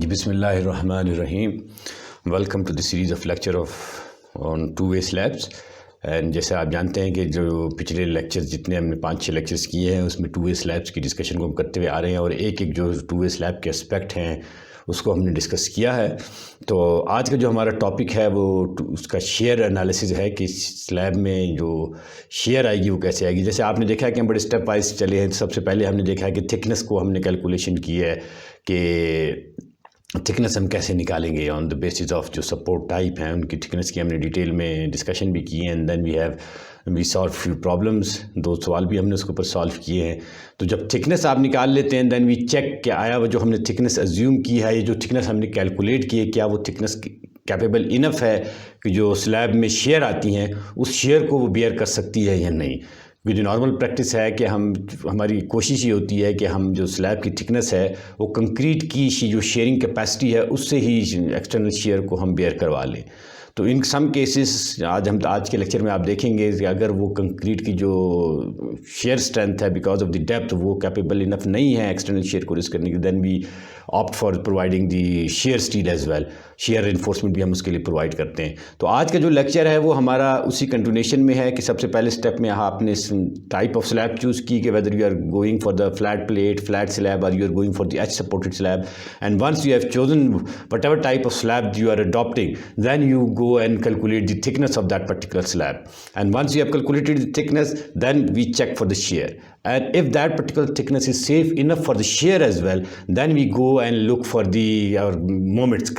बिस्मिल्लाहिर्रहमानिर्रहीम। Welcome to the series of lecture on two way slabs. And जैसे आप जानते हैं कि जो पिछले लेक्चर्स जितने हमने 5-6 लेक्चर्स किए हैं उसमें टू वे स्लैब्स की डिस्कशन को हम करते हुए आ रहे हैं और एक एक जो टू वे स्लैब के एस्पेक्ट हैं उसको हमने डिस्कस किया है। तो आज का जो हमारा टॉपिक है वो उसका शेयर एनालिसिस है कि स्लैब में जो शेयर आएगी वो कैसे आएगी। जैसे आपने देखा है कि हम बड़े स्टेप वाइज चले हैं। सबसे पहले हमने देखा है कि थिकनेस को हमने कैलकुलेशन की है कि थिकनेस हम कैसे निकालेंगे ऑन द बेसिस ऑफ जो सपोर्ट टाइप हैं उनकी थिकनेस की हमने डिटेल में डिस्कशन भी की है। And then we solve few problems, 2 सवाल भी हमने उसके ऊपर सॉल्व किए हैं। तो जब थिकनेस आप निकाल लेते हैं देन वी चेक क्या आया वो जो हमने थिकनेस अज्यूम की है, ये जो थिकनेस हमने कैलकुलेट की है क्या वो थिकनेस कैपेबल इनफ है कि जो स्लैब में शेयर आती हैं उस शेयर को वो बेयर कर सकती है या नहीं। जो नॉर्मल प्रैक्टिस है कि हमारी कोशिश ये होती है कि हम जो स्लैब की थिकनेस है वो कंक्रीट की जो शेयरिंग कैपेसिटी है उससे ही एक्सटर्नल शेयर को हम बेयर करवा लें। तो इन सम केसेस आज के लेक्चर में आप देखेंगे कि अगर वो कंक्रीट की जो शेयर स्ट्रेंथ है बिकॉज ऑफ द डेप्थ वो कैपेबल इनफ नहीं है एक्सटर्नल शेयर को रिस्क करने की, then we opt for providing the shear steel as well. Shear reinforcement भी हम उसके लिए प्रोवाइड करते हैं। तो आज का जो लेक्चर है वो हमारा उसी कंटिन्यूएशन में है कि सबसे पहले स्टेप में आपने टाइप ऑफ स्लैब चूज़ की कि whether you are going for the flat plate, flat slab और you are going for the edge supported slab. And once you have chosen whatever type of slab you are adopting, then you go and calculate the thickness of that particular slab. And once you have calculated the thickness, then we check for the shear. And if that particular thickness is safe enough for the shear as well, then we go and look for the moments,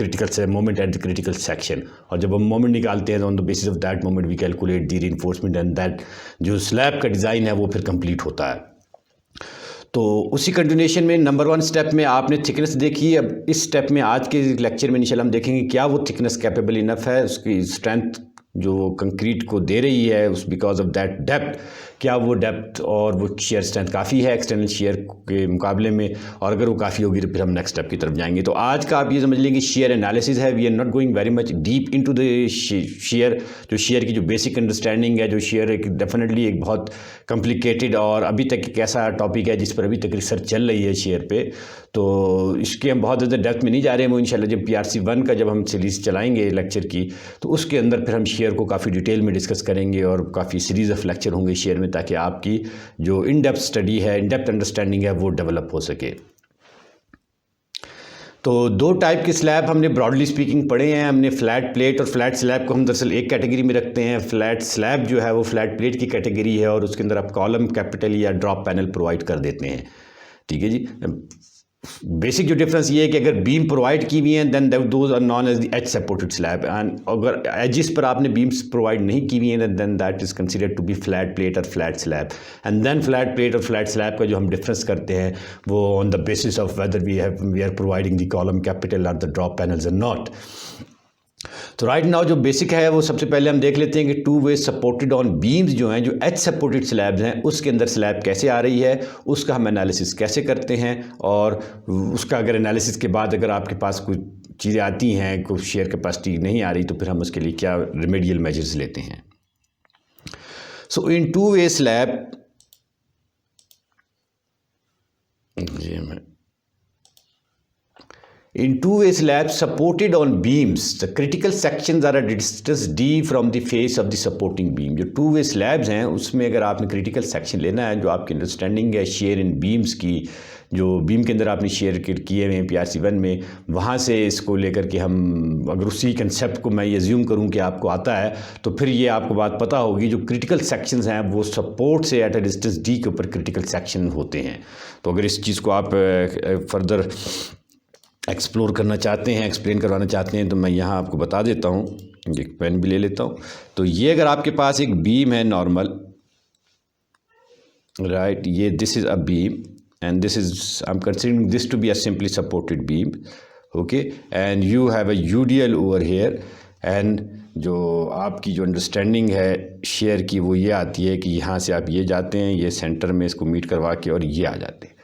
moment at the critical section. और जब हम moment निकालते हैं on the basis of that moment we calculate the reinforcement and that जो slab का design है वो फिर complete होता है। तो उसी कंटिन्यूएशन में नंबर 1 स्टेप में आपने थिकनेस देखी। अब इस स्टेप में आज के लेक्चर में इंशाल्लाह हम देखेंगे क्या वो थिकनेस कैपेबल इनफ है, उसकी स्ट्रेंथ जो कंक्रीट को दे रही है उस बिकॉज ऑफ दैट डेप्थ, क्या वो डेप्थ और वो शेयर स्ट्रेंथ काफ़ी है एक्सटर्नल शेयर के मुकाबले में, और अगर वो काफ़ी होगी तो फिर हम नेक्स्ट स्टेप की तरफ जाएंगे। तो आज का आप ये समझ लेंगे शेयर एनालिसिस है। We are not going very much deep into the shear. जो शेयर की जो बेसिक अंडरस्टैंडिंग है, जो शेयर एक डेफिनेटली एक बहुत कॉम्प्लिकेटेड और अभी तक एक ऐसा टॉपिक है जिस पर अभी तक रिसर्च चल रही है शेयर पे, तो इसके हम बहुत ज़्यादा डेप्थ में नहीं जा रहे हैं। वो इंशाल्लाह जब PRC 1 का जब हम सीरीज़ चलाएंगे लेक्चर की तो उसके अंदर फिर हम शेयर को काफ़ी डिटेल में डिस्कस करेंगे और काफ़ी सीरीज़ ऑफ लेक्चर होंगे शेयर में, ताकि आपकी जो इन डेप्थ स्टडी है, इन डेप्थ अंडरस्टैंडिंग है वो डेवलप हो सके। तो 2 टाइप के स्लैब हमने ब्रॉडली स्पीकिंग पढ़े हैं। हमने फ्लैट प्लेट और फ्लैट स्लैब को हम दरअसल एक कैटेगरी में रखते हैं। फ्लैट स्लैब जो है वो फ्लैट प्लेट की कैटेगरी है और उसके अंदर आप कॉलम, कैपिटल या ड्रॉप पैनल प्रोवाइड कर देते हैं। ठीक है जी। बेसिक जो डिफरेंस ये है कि अगर बीम प्रोवाइड की हुई हैं then those are non as the edge supported slab, and अगर एजिस पर आपने बीम्स प्रोवाइड नहीं की हुई हैं then that is considered to be flat plate और flat slab. And then flat plate और फ्लैट स्लैब का जो हम डिफरेंस करते हैं वो on the basis of whether we are providing the column, capital और द ड्रॉप पैनल्स और नॉट। तो राइट नाउ जो बेसिक है वो सबसे पहले हम देख लेते हैं कि two way supported on beams जो हैं, जो एच सपोर्टेड स्लैब्स हैं, उसके अंदर स्लैब कैसे आ रही है, उसका हम एनालिसिस कैसे करते हैं, और उसका अगर एनालिसिस के बाद अगर आपके पास कुछ चीज़ें आती हैं, कोई शेयर कैपेसिटी नहीं आ रही, तो फिर हम उसके लिए क्या रेमेडियल मेजर्स लेते हैं। So in two way slab in two-way slabs supported on beams, the critical sections are at a distance d from the face of the supporting beam. जो two-way slabs हैं उसमें अगर आपने critical section लेना है, जो आपकी अंडरस्टैंडिंग है शेयर इन बीम्स की, जो बीम के अंदर आपने शेयर किए हुए हैं PRC 1 में, वहाँ से इसको लेकर के हम अगर उसी कंसेप्ट को मैं ये अज्यूम करूँ कि आपको आता है तो फिर ये आपको बात पता होगी जो क्रिटिकल सेक्शंस हैं वो सपोर्ट से एट अ डिस्टेंस d के ऊपर क्रिटिकल सेक्शन होते हैं। तो अगर इस चीज़ को आप फर्दर एक्सप्लोर करना चाहते हैं, एक्सप्लेन करवाना चाहते हैं, तो मैं यहाँ आपको बता देता हूँ। एक पेन भी ले लेता हूँ। तो ये अगर आपके पास एक बीम है नॉर्मल, राइट, ये this is a beam and this is I am considering this to be a simply supported beam, okay, and you have a UDL over here. And जो आपकी जो अंडरस्टैंडिंग है शेयर की वो ये आती है कि यहाँ से आप ये जाते हैं, ये सेंटर में इसको मीट करवा के और ये आ जाते हैं।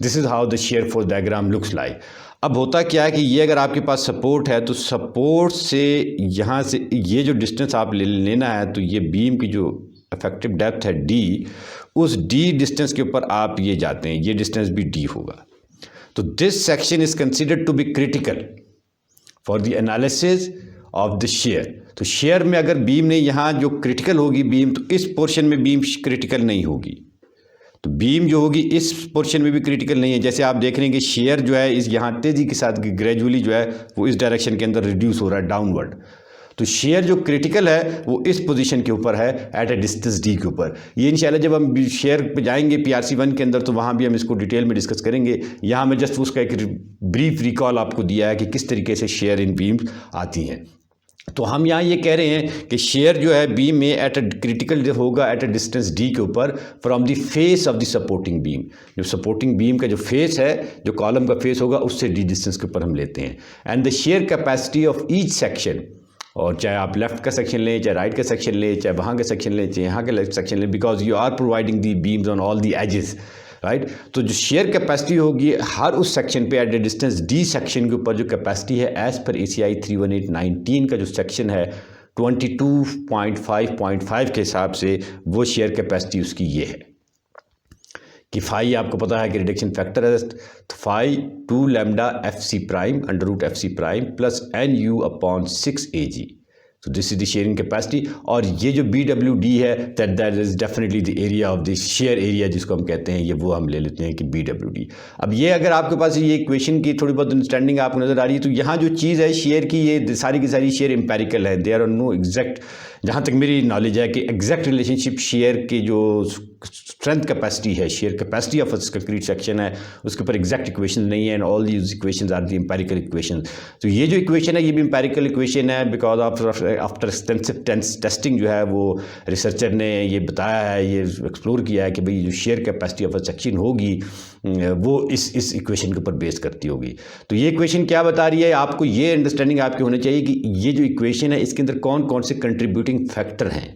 This is how the shear force diagram looks like. अब होता क्या है कि ये अगर आपके पास सपोर्ट है तो सपोर्ट से यहाँ से ये जो डिस्टेंस आप लेना है, तो ये बीम की जो इफेक्टिव डेप्थ है D, उस D डिस्टेंस के ऊपर आप ये जाते हैं, ये डिस्टेंस भी D होगा। तो this section is considered to be critical for the analysis of the shear. तो शेयर में अगर बीम ने यहाँ जो क्रिटिकल होगी बीम, तो इस पोर्शन में बीम क्रिटिकल नहीं होगी। तो बीम जो होगी इस पोर्शन में भी क्रिटिकल नहीं है। जैसे आप देख रहे हैं कि शेयर जो है इस यहाँ तेज़ी के साथ ग्रेजुअली जो है वो इस डायरेक्शन के अंदर रिड्यूस हो रहा है डाउनवर्ड। तो शेयर जो क्रिटिकल है वो इस पोजीशन के ऊपर है एट ए डिस्टेंस डी के ऊपर। ये इंशाल्लाह जब हम शेयर पे जाएंगे PRC1 के अंदर तो वहाँ भी हम इसको डिटेल में डिस्कस करेंगे। यहाँ मैं जस्ट उसका एक ब्रीफ रिकॉल आपको दिया है कि किस तरीके से शेयर इन बीम्स आती हैं। तो हम यहाँ ये कह रहे हैं कि शेयर जो है बीम में एट अ क्रिटिकल होगा एट अ डिस्टेंस डी के ऊपर from the face of the supporting beam. जो सपोर्टिंग बीम का जो फेस है, जो कॉलम का फेस होगा, उससे डी डिस्टेंस के ऊपर हम लेते हैं। And the shear capacity of each section, और चाहे आप लेफ्ट का सेक्शन लें, चाहे राइट का सेक्शन लें, चाहे वहाँ का सेक्शन लें, चाहे यहाँ का सेक्शन लें, because you are providing the beams on all the edges, right. तो जो शेयर कैपेसिटी होगी हर उस सेक्शन पे at a distance D section के ऊपर जो कैपेसिटी है एज पर ACI 31819 का जो सेक्शन है 22.5.5 के हिसाब से वो शेयर कैपेसिटी उसकी ये है कि फाई आपको पता है कि रिडक्शन फैक्टर है, तो phi 2 lambda FC prime under root FC prime plus NU upon 6 AG। तो this is the shearing capacity. और ये जो BWD है that is definitely the area of the shear area जिसको हम कहते हैं, ये वो हम ले लेते हैं कि BWD। अब ये अगर आपके पास ये इक्वेशन की थोड़ी बहुत अंडरस्टैंडिंग आपको नज़र आ रही है तो यहाँ जो चीज़ है शेयर की, ये सारी की सारी शेयर एम्पेरिकल है। देयर आर नो एग्जैक्ट, जहाँ तक मेरी नॉलेज है कि एग्जैक्ट रिलेशनशिप शेयर की जो स्ट्रेंथ कैपेसिटी है, shear capacity of concrete section है, उसके ऊपर एग्जैक्ट इक्वेशन नहीं है। And all these equations are the empirical equation. तो ये जो इक्वेशन है ये भी एम्पेरिकल इक्वेशन है बिकॉज आफ्टर एक्सटेंसिव टेस्टिंग जो है वो रिसर्चर ने ये बताया है, ये एक्सप्लोर किया है कि भाई जो shear capacity of a section होगी वो इस इक्वेशन के ऊपर बेस करती होगी। तो ये इक्वेशन क्या बता रही है, आपको ये अंडरस्टैंडिंग आपकी होनी चाहिए कि ये जो इक्वेशन है इसके अंदर कौन कौन से कंट्रीब्यूटिंग फैक्टर हैं।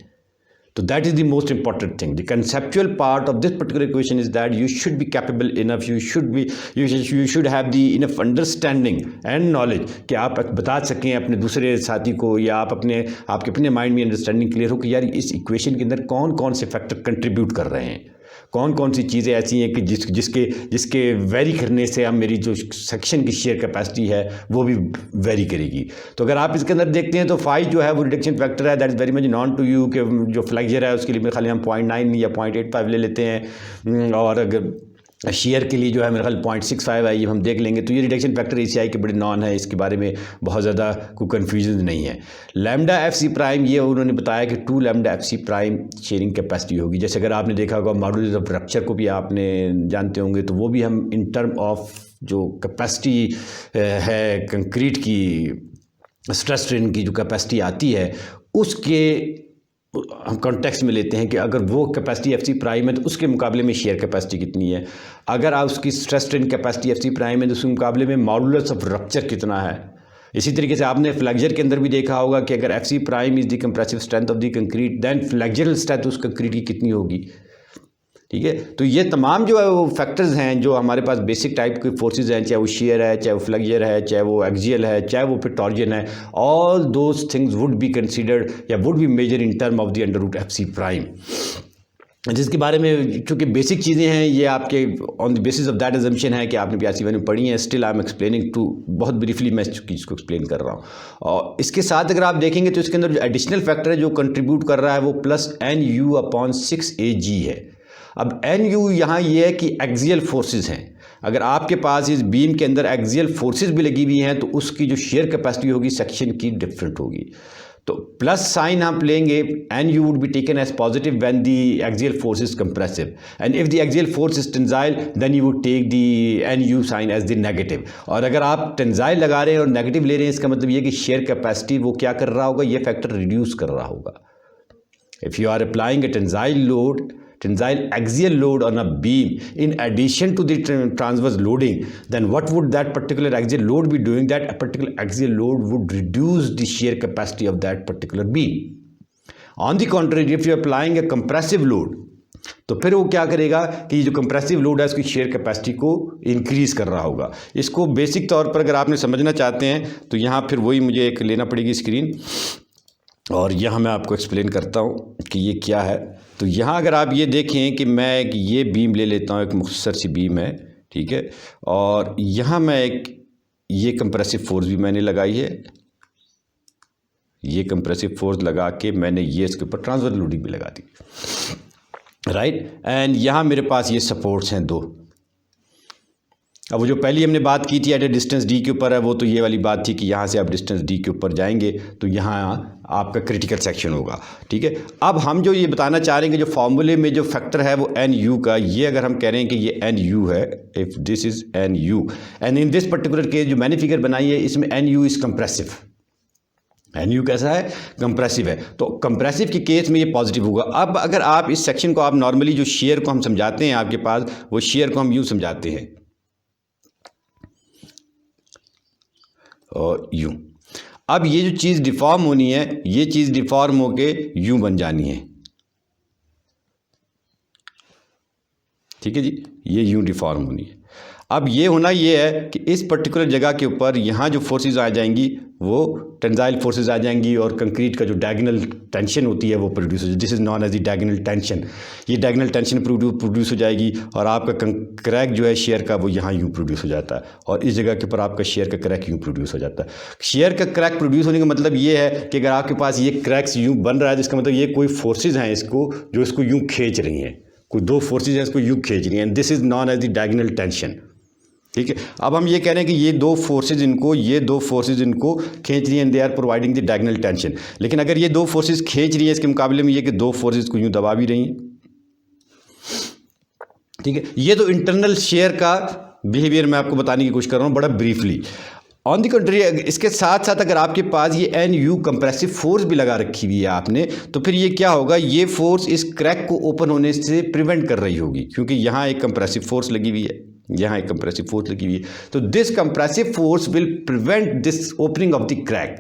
तो that is the most important thing. The conceptual part of this particular equation is that you should be capable enough, you should have the enough understanding and knowledge कि आप बता सकें अपने दूसरे साथी को या आपके अपने माइंड में अंडरस्टैंडिंग क्लियर हो कि यार इस इक्वेशन के अंदर कौन कौन से फैक्टर कंट्रीब्यूट कर रहे हैं, कौन कौन सी चीज़ें ऐसी हैं कि जिसके वेरी करने से हम मेरी जो सेक्शन की शेयर कैपेसिटी है वो भी वेरी करेगी। तो अगर आप इसके अंदर देखते हैं तो फाई जो है वो रिडक्शन फैक्टर है, that is very much known to you कि जो फ्लेक्चर है उसके लिए मेरे खाली हम 0.9 या 0.85 ले लेते हैं, और अगर शेयर के लिए जो है मेरे ख्याल 0.65 है, ये हम देख लेंगे। तो ये रिडक्शन फैक्टर ACI के बड़े नॉन है, इसके बारे में बहुत ज़्यादा कोई कन्फ्यूजन नहीं है। लैम्डा FC प्राइम ये उन्होंने बताया कि 2 lambda FC prime sharing capacity होगी। जैसे अगर आपने देखा होगा मॉड्यूल्स ऑफ रप्चर को भी आपने जानते होंगे, तो वो भी हम इन टर्म ऑफ जो कैपेसिटी है कंक्रीट की, स्ट्रेस स्ट्रेन की जो कैपेसिटी आती है उसके हम कॉन्टेक्स्ट में लेते हैं कि अगर वो कैपेसिटी FC प्राइम है तो उसके मुकाबले में शेयर कैपेसिटी कितनी है। अगर आप उसकी stress strain capacity FC prime है तो उसके मुकाबले में मॉडुलस ऑफ रप्चर कितना है। इसी तरीके से आपने फ्लेक्चर के अंदर भी देखा होगा कि अगर FC prime is the compressive strength of the concrete then flexural strength उस कंक्रीट की कितनी होगी। ठीक है, तो ये तमाम जो है वो फैक्टर्स हैं जो हमारे पास बेसिक टाइप के फोर्सेस हैं, चाहे वो शेयर है, चाहे वो फ्लेक्चर है, चाहे वो एक्सियल है, चाहे वो फिर टॉर्जन है, all those things would be considered या would be measure in term of the under root FC prime, जिसके बारे में चूँकि बेसिक चीज़ें हैं ये आपके on the basis of that assumption है कि आपने PRC1 में पढ़ी हैं। Still I am explaining to, बहुत ब्रीफली मैं इस चीज़ को एक्सप्लेन कर रहा हूँ। और इसके साथ अगर आप देखेंगे तो इसके अंदर जो एडिशनल फैक्टर है जो कंट्रीब्यूट कर रहा है वो प्लस NU अपॉन 6 AG है। अब NU यहाँ ये है कि एक्सियल फोर्सेस हैं। अगर आपके पास इस बीम के अंदर एक्सियल फोर्सेस भी लगी हुई हैं तो उसकी जो शेयर कैपेसिटी होगी सेक्शन की डिफरेंट होगी। तो प्लस साइन आप लेंगे, NU would be taken as positive when the axial force is compressive and if the axial force is tensile then you would take the NU sign as the negative. और अगर आप tensile लगा रहे हैं और negative ले रहे हैं इसका मतलब ये कि शेयर कैपेसिटी वो क्या कर रहा होगा, ये फैक्टर रिड्यूस कर रहा होगा। If you are applying a tensile axial load on a beam in addition to the transverse loading, then what would that particular axial load be doing? That particular axial load would reduce the shear capacity of that particular beam. On the contrary, if you are applying a compressive load, तो फिर वो क्या करेगा कि जो compressive load है उसकी share capacity को इंक्रीज़ कर रहा होगा। इसको बेसिक तौर पर अगर आपने समझना चाहते हैं तो यहाँ फिर वही मुझे एक लेना पड़ेगी स्क्रीन, और यहाँ मैं आपको एक्सप्लेन करता हूँ कि ये क्या है। तो यहाँ अगर आप ये देखें कि मैं ये बीम ले लेता हूँ, एक मुख्तसर सी बीम है, ठीक है। और यहाँ मैं एक ये कंप्रेसिव फोर्स भी मैंने लगाई है, ये कंप्रेसिव फोर्स लगा के मैंने ये इसके ऊपर ट्रांसवर्स लोडिंग भी लगा दी, राइट। एंड यहाँ मेरे पास ये सपोर्ट्स हैं 2। अब वो जो पहली हमने बात की थी एट ए डिस्टेंस डी के ऊपर है, वो तो ये वाली बात थी कि यहाँ से आप डिस्टेंस डी के ऊपर जाएंगे तो यहाँ आपका क्रिटिकल सेक्शन होगा, ठीक है। अब हम जो ये बताना चाह रहे हैं कि जो फॉर्मूले में जो फैक्टर है वो एन यू का, ये अगर हम कह रहे हैं कि ये एन यू है, if this is N U and in this particular case जो मैंने फिगर बनाई है इसमें N U is compressive. N U कैसा है? कंप्रेसिव है। तो कंप्रेसिव के केस में ये पॉजिटिव होगा। अब अगर आप इस सेक्शन को आप नॉर्मली जो शेयर को हम समझाते हैं आपके पास, वो शेयर को हम यूँ समझाते हैं और यूँ। अब ये जो चीज़ डिफॉर्म होनी है, ये चीज़ डिफॉर्म होके यूँ बन जानी है, ठीक है जी, ये यूँ डिफॉर्म होनी है। अब ये होना ये है कि इस पर्टिकुलर जगह के ऊपर यहाँ जो फोर्सेस आ जाएंगी वो टेंसाइल फोर्सेस आ जाएंगी और कंक्रीट का जो डायगोनल टेंशन होती है वो प्रोड्यूस हो जाएगी। This is known as the diagonal tension. ये डायगोनल टेंशन प्रोड्यूस हो जाएगी और आपका क्रैक जो है शेयर का वो यहाँ यूँ प्रोड्यूस हो जाता है और इस जगह के ऊपर आपका शेयर का क्रैक यूँ प्रोड्यूस हो जाता है। शेयर का क्रैक प्रोड्यूस होने का मतलब ये है कि अगर आपके पास ये क्रैक्स यूँ बन रहा है तो इसका मतलब ये कोई फोर्सेज हैं इसको जो इसको यूँ खींच रही हैं, कोई 2 फोर्सेज हैं इसको यूँ खींच रही हैं। This is known as the diagonal tension, ठीक है। अब हम ये कह रहे हैं कि ये 2 फोर्सेज इनको खींच रही हैं, they are providing the diagonal tension. लेकिन अगर ये 2 फोर्सेज खींच रही हैं इसके मुकाबले में ये कि 2 फोर्सेज को यूं दबा भी रही हैं, ठीक है। ये तो इंटरनल शेयर का बिहेवियर मैं आपको बताने की कोशिश कर रहा हूँ बड़ा ब्रीफली। ऑन दी कंट्री इसके साथ साथ अगर आपके पास ये एन यू कंप्रेसिव फोर्स भी लगा रखी हुई है आपने, तो फिर ये क्या होगा, ये फोर्स इस क्रैक को ओपन होने से प्रिवेंट कर रही होगी, क्योंकि यहाँ एक कंप्रेसिव फोर्स लगी हुई है, यहाँ एक कंप्रेसिव फोर्स लगी हुई है। तो this compressive force will prevent this opening of the crack.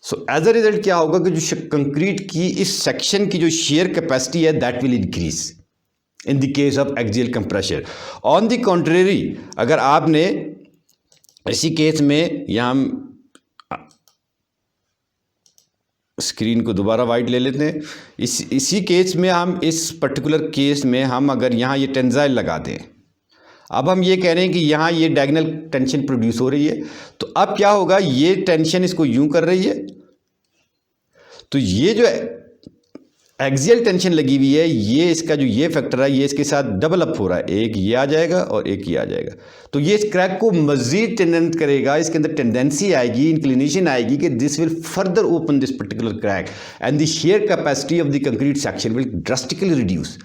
So as a result क्या होगा कि जो कंक्रीट की इस सेक्शन की जो शेयर कैपेसिटी है that will increase in the case of axial compression. On the contrary अगर आपने इसी केस में यहाँ हम स्क्रीन को दोबारा वाइड ले लेते हैं, इसी केस में हम इस पर्टिकुलर केस में हम अगर यहाँ ये टेंसाइल लगा दें, अब हम ये कह रहे हैं कि यहाँ ये डायगोनल टेंशन प्रोड्यूस हो रही है, तो अब क्या होगा, ये टेंशन इसको यूं कर रही है, तो ये जो एक्सियल टेंशन लगी हुई है, ये इसका जो ये फैक्टर है ये इसके साथ डबल अप हो रहा है, एक ये आ जाएगा और एक ये आ जाएगा, तो ये इस क्रैक को मजीद टेंडेंट करेगा, इसके अंदर टेंडेंसी आएगी, इंक्लिनेशन आएगी कि this will further open this particular crack and the shear capacity of the concrete section will drastically reduce.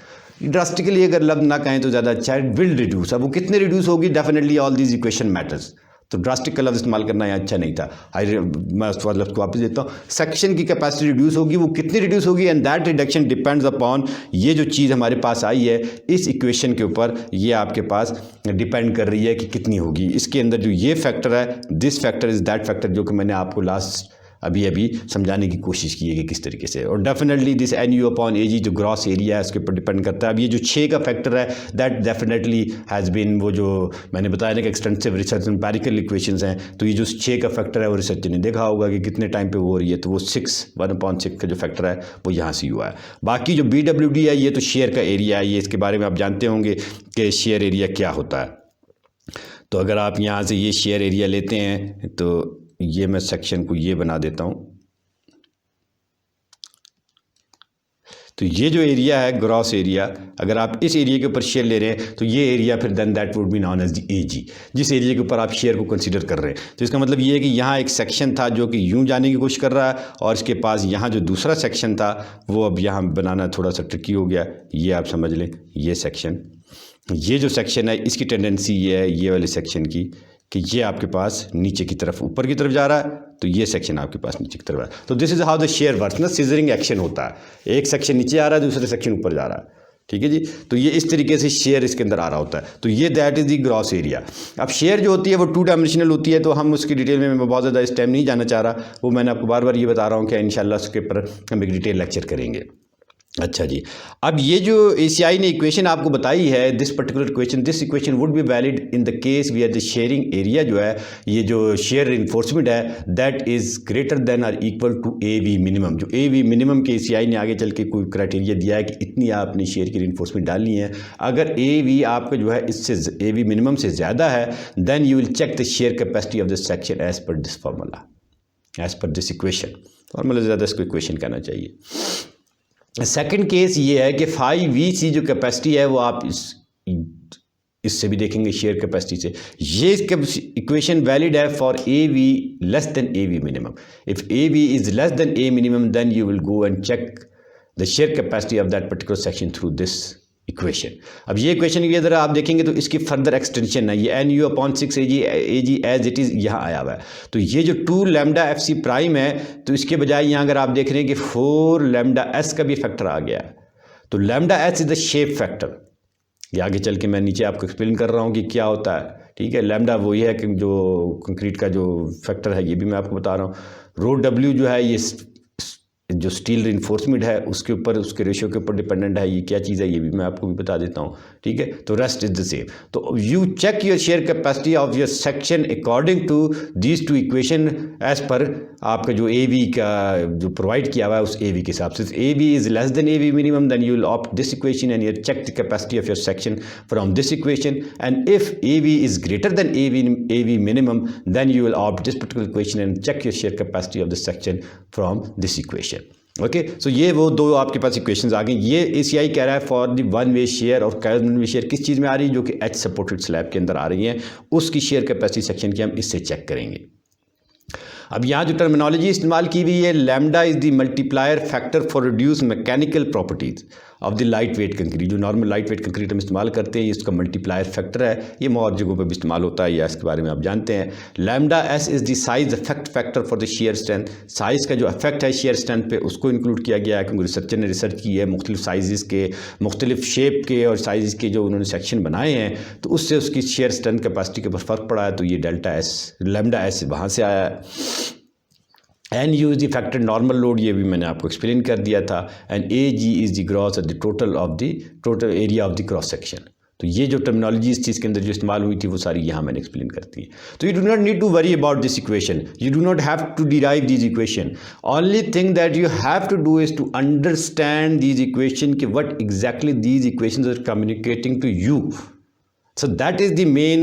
Drastically अगर लफ्ज ना कहें तो ज़्यादा अच्छा है, विल रिड्यूस। अब वो कितने रिड्यूस होगी, definitely all these equation matters. तो ड्रास्टिक का लफ्ज़ इस्तेमाल करना यहाँ अच्छा नहीं था, मैं उस लफ्ज़ को वापस देता हूँ। सेक्शन की कैपेसिटी रिड्यूस होगी, वो कितनी रिड्यूस होगी and that reduction depends upon ये जो चीज़ हमारे पास आई है इस इक्वेशन के ऊपर, ये आपके पास डिपेंड कर रही है कि कितनी होगी। इसके अंदर जो ये फैक्टर है, this factor is that factor, जो कि मैंने आपको लास्ट अभी समझाने की कोशिश की है कि किस तरीके से। और definitely this N U upon A G जो ग्रॉस एरिया है उसके ऊपर डिपेंड करता है। अब ये जो 6 का फैक्टर है दैट डेफिनेटली हैज़ बीन, वो जो मैंने बताया ना कि एक्सटेंसिव रिसर्च एम्पेरिकल इक्वेशंस हैं, तो ये जो 6 का फैक्टर है वो रिसर्च ने देखा होगा कि कितने टाइम पे वो हो रही है, तो वो 1/6 का जो फैक्टर है वो यहाँ से हुआ है। बाकी जो BWD है ये तो शेयर का एरिया है, ये इसके बारे में आप जानते होंगे कि शेयर एरिया क्या होता है। तो अगर आप यहाँ से ये शेयर एरिया लेते हैं तो ये मैं सेक्शन को ये बना देता हूँ, तो ये जो एरिया है ग्रॉस एरिया, अगर आप इस एरिया के ऊपर शेयर ले रहे हैं तो ये एरिया फिर then that would be known as the AG, जिस एरिया के ऊपर आप शेयर को कंसीडर कर रहे हैं। तो इसका मतलब ये है कि यहाँ एक सेक्शन था जो कि यूं जाने की कोशिश कर रहा है और इसके पास यहाँ जो दूसरा सेक्शन था वो अब यहाँ बनाना थोड़ा सा ट्रिकी हो गया। ये आप समझ लें, ये सेक्शन, ये जो सेक्शन है इसकी टेंडेंसी ये है ये वाले सेक्शन की कि ये आपके पास नीचे की तरफ ऊपर की तरफ जा रहा है, तो ये सेक्शन आपके पास नीचे की तरफ आ रहा है। तो this is how the share works ना, सीजरिंग एक्शन होता है, एक सेक्शन नीचे आ रहा है दूसरे सेक्शन ऊपर जा रहा है, ठीक है जी। तो ये इस तरीके से शेयर इसके अंदर आ रहा होता है, तो ये that is the gross area. अब शेयर जो होती है वो 2 डायमेंशनल होती है, तो हम उसकी डिटेल में मैं बहुत ज़्यादा इस टाइम नहीं जाना चाह रहा, वो मैंने आपको बार बार ये बता रहा हूँ कि इंशाल्लाह उसके ऊपर हम एक डिटेल लेक्चर करेंगे। अच्छा जी, अब ये जो ACI ने इक्वेशन आपको बताई है, this particular equation, this equation would be valid in the case we are the shearing area जो है, ये जो शेयर इन्फोर्समेंट है, दैट इज़ ग्रेटर देन और इक्वल टू AV मिनिमम। जो AV मिनिमम के ACI ने आगे चल के कोई क्राइटेरिया दिया है कि इतनी आपने शेयर की इन्फोर्समेंट डालनी है। अगर AV आपका जो है इससे AV मिनिमम से ज़्यादा है, then you will check the shear capacity of this section as per this formula, as per this equation. Formula ज़्यादा इसको इक्वेशन कहना चाहिए। सेकंड केस ये है कि 5VC जो कैपेसिटी है वो आप इससे भी देखेंगे शेयर कैपेसिटी से। ये इक्वेशन वैलिड है for AV less than AV minimum. If AV is less than A minimum then you will go and check the shear capacity of that particular section through this equation. अब ये equation की अगर आप देखेंगे तो इसकी further extension है, ये NU/6 AG as it is यहाँ आया हुआ है। तो ये जो 2 लैम्डा FC प्राइम है, तो इसके बजाय यहाँ अगर आप देख रहे हैं कि 4 लैम्डा S का भी फैक्टर आ गया है। तो lambda S is the shape factor. ये आगे चल के मैं नीचे आपको एक्सप्लेन कर रहा हूँ कि क्या होता है, ठीक है। लैम्डा वही है कि जो कंक्रीट का जो फैक्टर है, ये भी मैं आपको बता रहा हूँ। रो W जो है ये जो स्टील रिइंफोर्समेंट है उसके ऊपर, उसके रेशियो के ऊपर डिपेंडेंट है। ये क्या चीज़ है ये भी मैं आपको भी बता देता हूँ, ठीक है। तो रेस्ट इज द सेम। तो you check your shear capacity of your section according to these 2 equation as per आपका जो AV का जो प्रोवाइड किया हुआ है उस AV के हिसाब से। AV is less than AV minimum, then you will opt this equation and you check the capacity of your section from this equation. And if AV is greater than AV minimum, then you will opt this particular equation and check your shear capacity of this section from this equation. Okay, so ये वो 2 आपके पास equations आ गई। ये ACI कह रहा है for the 1 way share, और one way share किस चीज़ में आ रही है, जो कि H सपोर्टेड स्लैब के अंदर आ रही है, उसकी शेयर कैपेसिटी सेक्शन की हम इससे चेक करेंगे। अब यहाँ जो टर्मिनोलॉजी इस्तेमाल की हुई है, lambda is the multiplier factor for reduce mechanical properties of the light weight concrete. जो नॉर्मल लाइट वेट कंक्रीट हम इस्तेमाल करते हैं, इसका मल्टीप्लायर फैक्टर है। ये और जगहों पर भी इस्तेमाल होता है, या इसके बारे में आप जानते हैं। Lambda S is the size affect factor for the shear strength. Size का जो अफेक्ट है शेयर स्ट्रेंथ पे, उसको इंक्लूड किया गया है, क्योंकि रिसर्चर ने रिसर्च की है मुख्तलिफ साइज़ के, मुख्तलिफ शेप के और साइज़ के जो उन्होंने सेक्शन बनाए हैं, तो उससे उसकी शेयर स्ट्रेंथ कैपेसिटी के ऊपर फ़र्क पड़ा है। तो ये डेल्टा S, लैम्डा S वहाँ से आया है। NU is the factor normal load, ये भी मैंने आपको एक्सप्लेन कर दिया था। And AG is the gross the total area of the cross section. तो ये जो टर्मिनोलॉजी इस चीज़ के अंदर जो इस्तेमाल हुई थी वो सारी यहाँ मैंने एक्सप्लेन करती है। तो you do not need to worry about this equation, you do not have to derive this equation. Only thing that you have to do is to understand this equation कि what exactly these equations are communicating to you. So that is the main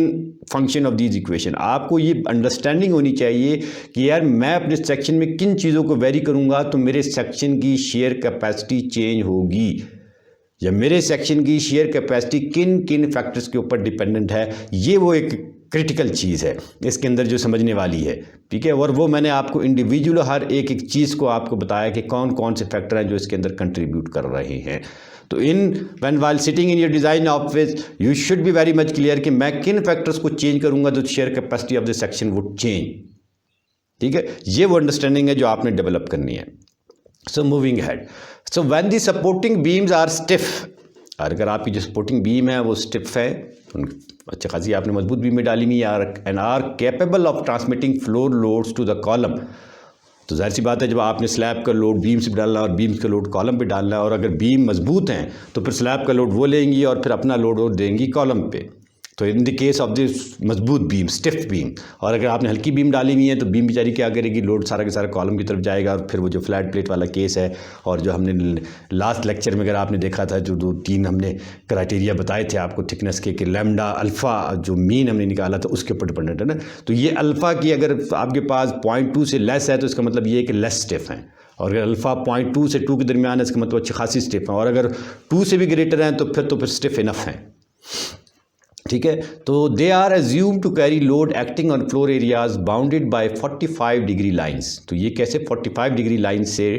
function of these equation. आपको ये understanding होनी चाहिए कि यार मैं अपने section में किन चीज़ों को वेरी करूँगा तो मेरे सेक्शन की शेयर कैपेसिटी चेंज होगी, या मेरे सेक्शन की शेयर कैपेसिटी किन किन फैक्टर्स के ऊपर डिपेंडेंट है। ये वो एक क्रिटिकल चीज़ है इसके अंदर जो समझने वाली है, ठीक है। और वो मैंने आपको इंडिविजुअल हर एक चीज़ को आपको बताया कि कौन कौन से फैक्टर हैं जो इसके अंदर कंट्रीब्यूट कर रहे हैं। तो when while sitting in your design office you should be very much clear कि मैं किन फैक्टर्स को चेंज करूंगा तो share capacity of the section would change, ठीक है। ये वो अंडरस्टैंडिंग है जो आपने डेवलप करनी है। So moving head, so when the supporting beams are stiff, अगर आपकी जो सपोर्टिंग बीम है वो स्टिफ है, अच्छा खासी आपने मजबूत बीम में डाली हुई है, and are capable of transmitting floor loads to the column. तो जाहिर सी बात है जब आपने स्लैब का लोड बीम से डालना और बीम का लोड कॉलम पे डालना है, और अगर बीम मजबूत हैं तो फिर स्लैब का लोड वो लेंगी और फिर अपना लोड और देंगी कॉलम पे। तो इन द केस ऑफ दिस मजबूत बीम, स्टिफ बीम, और अगर आपने हल्की बीम डाली हुई है तो बीम बेचारी क्या करेगी, लोड सारा के सारा कॉलम की तरफ जाएगा। और फिर वो जो फ्लैट प्लेट वाला केस है, और जो हमने लास्ट लेक्चर में अगर आपने देखा था जो 2-3 हमने क्राइटेरिया बताए थे आपको थिकनेस के, कि लैम्डा अल्फ़ा जो मीन हमने निकाला था उसके ऊपर डिपेंडेंट है ना। तो ये अल्फ़ा की अगर आपके पास 0.2 से लेस है तो इसका मतलब ये है कि लेस स्टिफ हैं, और अगर अल्फ़ा 0.2 से 2 के दरमियान है इसका मतलब अच्छी खासी स्टिफ है, और अगर 2 से भी ग्रेटर हैं तो फिर स्टिफ इनफ हैं, ठीक है। तो they are assume to carry load acting on floor areas bounded by 45 degree lines. तो ये कैसे 45 डिग्री लाइन से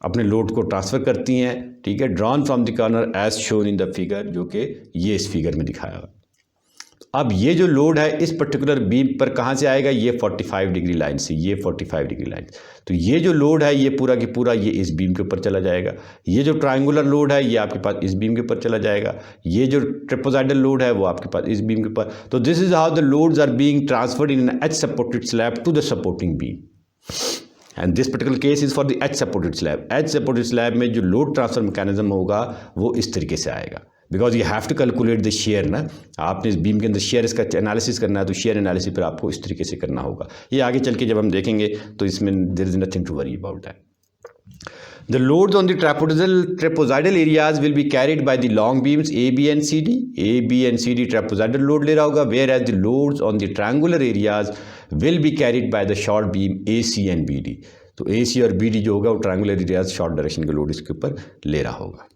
अपने लोड को ट्रांसफ़र करती हैं, ठीक है। Drawn from the corner as shown in the figure, जो कि ये इस फिगर में दिखाया हुआ। अब ये जो लोड है इस पर्टिकुलर बीम पर कहाँ से आएगा, ये 45 डिग्री लाइन से, ये 45 डिग्री लाइन। तो ये जो लोड है ये पूरा की पूरा ये इस बीम के ऊपर चला जाएगा। ये जो ट्रायंगुलर लोड है ये आपके पास इस बीम के ऊपर चला जाएगा। ये जो ट्रिपोजाइडल लोड है वो आपके पास इस बीम के ऊपर। तो this is how the loads are being transferred in an edge supported slab to the supporting beam. And this particular case is for the edge supported slab. Edge supported slab में जो load transfer mechanism होगा वो इस तरीके से आएगा, because you have to calculate the shear ना, आपने इस बीम के अंदर शेयर इसका एनालिसिस करना है, तो शेयर एनालिसिस पर आपको इस तरीके से करना होगा। ये आगे चल के जब हम देखेंगे तो इसमें there is nothing to worry about that. The loads on the trapezoidal areas will be carried by the long beams AB and CD. AB and CD trapezoidal load ले रहा होगा, whereas the loads on the triangular areas will be carried by the short beam AC and BD. तो AC और BD जो होगा वो triangular areas short direction के load इसके ऊपर ले रहा होगा।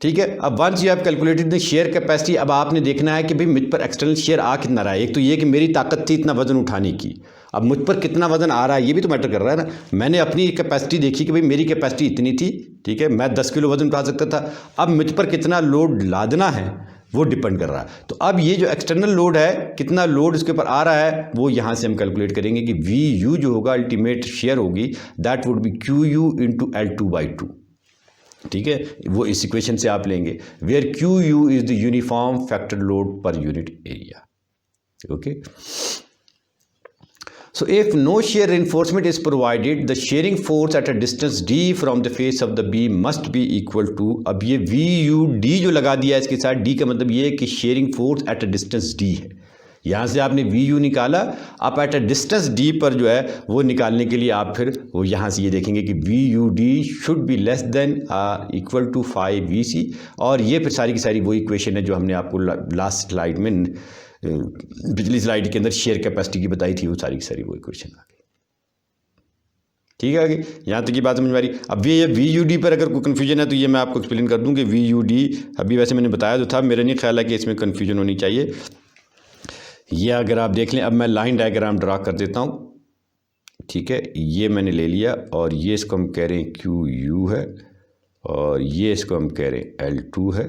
ठीक है, अब once you have calculated the shear capacity, अब आपने देखना है कि भाई मुझ पर एक्सटर्नल शेयर आ कितना रहा है। एक तो ये कि मेरी ताकत थी इतना वजन उठाने की, अब मुझ पर कितना वजन आ रहा है ये भी तो मैटर कर रहा है ना। मैंने अपनी कैपेसिटी देखी कि भाई मेरी कैपेसिटी इतनी थी, ठीक है, मैं 10 किलो वजन उठा सकता था, अब मुझ पर कितना लोड लादना है वो डिपेंड कर रहा है। तो अब ये जो एक्सटर्नल लोड है, कितना लोड इसके ऊपर आ रहा है, वो यहाँ से हम कैलकुलेट करेंगे कि VU जो होगा अल्टीमेट शेयर होगी, that would be QU into L2/2। ठीक है, वो इस इक्वेशन से आप लेंगे, where QU is the uniform factor load per unit area. Okay, so if no shear reinforcement is provided, the shearing force at a distance d from the face of the beam must be equal to, अब ये VUD जो लगा दिया है इसके साथ, d का मतलब ये है कि sharing force at a distance d है। यहाँ से आपने VU निकाला, आप एट अ डिस्टेंस d पर जो है वो निकालने के लिए आप फिर वो यहाँ से ये देखेंगे कि VUD should be less than equal to 5VC, और ये फिर सारी की सारी वो इक्वेशन है जो हमने आपको लास्ट स्लाइड में पिछली स्लाइड के अंदर शेयर कैपेसिटी की बताई थी, वो सारी की सारी वो इक्वेशन आ गई। ठीक है, आगे यहाँ तक की बात समझ में आ रही। अब ये VUD पर अगर कोई कन्फ्यूजन है तो ये मैं आपको एक्सप्लेन कर दूँ कि VUD अभी वैसे मैंने बताया तो था, मेरा नहीं ख्याल है कि इसमें कन्फ्यूजन होनी चाहिए। ये अगर आप देख लें, अब मैं लाइन डायग्राम ड्रा कर देता हूँ। ठीक है, ये मैंने ले लिया और ये इसको हम कह रहे हैं QU है और ये इसको हम कह रहे हैं L2 है।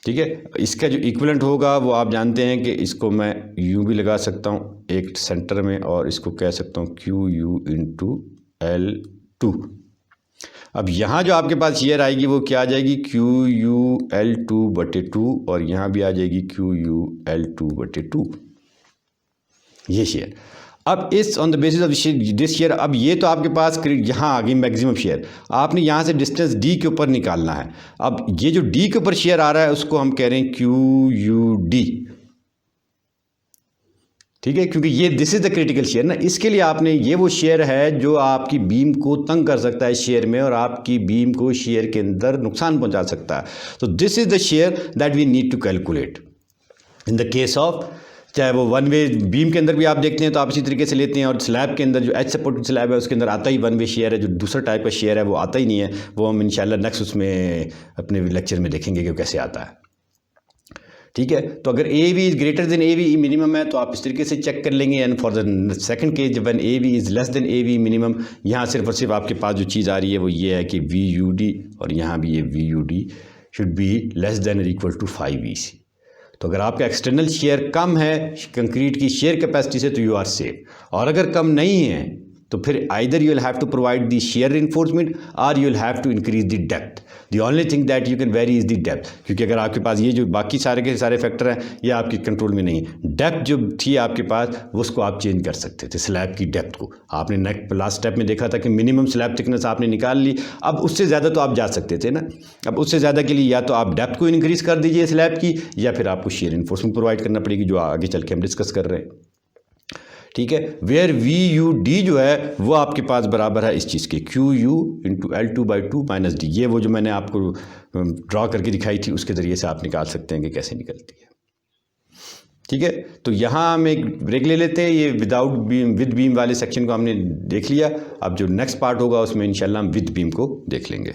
ठीक है, इसका जो इक्विवेलेंट होगा वो आप जानते हैं कि इसको मैं U भी लगा सकता हूँ एक सेंटर में और इसको कह सकता हूँ QU इंटू L2। अब यहाँ जो आपके पास शेयर आएगी वो क्या आ जाएगी, QU L2/2 और यहाँ भी आ जाएगी QU L2/2, ये शेयर। अब इस on the basis of this share, अब ये तो आपके पास यहाँ आ गई मैक्सिमम शेयर, आपने यहाँ से डिस्टेंस D के ऊपर निकालना है। अब ये जो D के ऊपर शेयर आ रहा है उसको हम कह रहे हैं QUD। ठीक है, क्योंकि ये this is the critical share ना, इसके लिए आपने ये वो शेयर है जो आपकी बीम को तंग कर सकता है शेयर में और आपकी बीम को शेयर के अंदर नुकसान पहुंचा सकता है। तो this is the shear that we need to calculate in the case of, चाहे वो वन वे बीम के अंदर भी आप देखते हैं तो आप इसी तरीके से लेते हैं, और स्लैब के अंदर जो एच सपोर्टेड स्लैब है उसके अंदर आता ही वन वे शेयर है, जो दूसरा टाइप का शेयर है वो आता ही नहीं है। वो हम इंशाल्लाह नेक्स्ट उसमें अपने लेक्चर में देखेंगे कि कैसे आता है। ठीक है, तो अगर AV is greater than AV minimum है तो आप इस तरीके से चेक कर लेंगे, and for the second case when AV is less than AV minimum, यहाँ सिर्फ और सिर्फ आपके पास जो चीज़ आ रही है वो ये है कि VUD और यहाँ भी ये VUD should be less then और इक्वल टू 5VC। तो अगर आपका एक्सटर्नल शेयर कम है कंक्रीट की शेयर कैपेसिटी से तो यू आर सेफ, और अगर कम नहीं है तो फिर either you will have to provide the shear reinforcement और you will have to increase the depth. The only thing that you can vary is the depth, क्योंकि अगर आपके पास ये जो बाकी सारे के सारे फैक्टर हैं ये आपके कंट्रोल में नहीं है। डेप्थ जो थी आपके पास उसको आप चेंज कर सकते थे, स्लैब की डेप्थ को। आपने लास्ट स्टेप में देखा था कि मिनिमम स्लैब थिकनेस आपने निकाल ली, अब उससे ज़्यादा तो आप जा सकते थे ना। अब उससे ज़्यादा के लिए या तो आप डेप्थ को इंक्रीज़ कर दीजिए स्लैब की, या फिर आपको शेयर इन्फोर्समेंट प्रोवाइड करना पड़ेगी, जो आगे चल के हम डिस्कस कर रहे हैं। ठीक है, वेयर VUD जो है वो आपके पास बराबर है इस चीज़ के QU into L2/2 minus D। ये वो जो मैंने आपको ड्रॉ करके दिखाई थी उसके ज़रिए से आप निकाल सकते हैं कि कैसे निकलती है। ठीक है, तो यहाँ हम एक ब्रेक ले लेते हैं। ये विदाउट बीम विद बीम वाले सेक्शन को हमने देख लिया। अब जो नेक्स्ट पार्ट होगा उसमें इंशाल्लाह हम विद बीम को देख लेंगे।